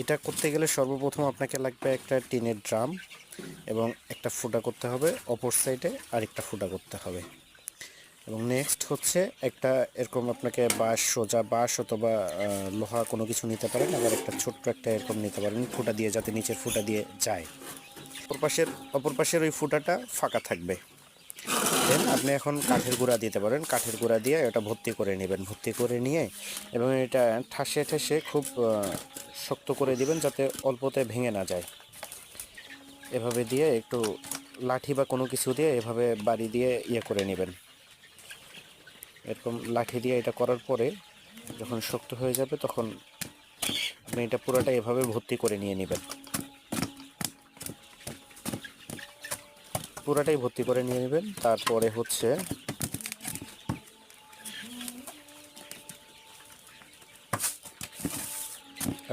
এটা করতে গেলে সর্বপ্রথম আপনাকে লাগবে একটা টিনের ড্রাম এবং একটা ফুটা করতে হবে, অপর সাইডে আরেকটা ফুটা করতে হবে। এবং নেক্সট হচ্ছে একটা এরকম আপনাকে বাঁশ, সোজা বাঁশ অথবা লোহা কোনো কিছু নিতে পারেন, আবার একটা ছোট্ট একটা এরকম নিতে পারেন ফুটা দিয়ে, যাতে নিচের ফুটা দিয়ে যায়। অপর পাশের ওই ফুটাটা ফাঁকা থাকবে। দেন আপনি এখন কাঠের গুঁড়া দিতে পারেন, কাঠের গুঁড়া দিয়ে এটা ভর্তি করে নেবেন, ভর্তি করে নিয়ে এবং এটা ঠাসে ঠাসে খুব শক্ত করে দিবেন যাতে অল্পতে ভেঙে না যায়। এভাবে দিয়ে একটু লাঠি বা কোনো কিছু দিয়ে এভাবে বাড়ি দিয়ে করে নেবেন। এরকম লাঠি দিয়ে এটা করার পরে যখন শক্ত হয়ে যাবে তখন আপনি এটা পুরোটা এভাবে ভর্তি করে নিয়ে নেবেন। পুরাটাই ভর্তি করে নিয়ে নেবেন। তারপরে হচ্ছে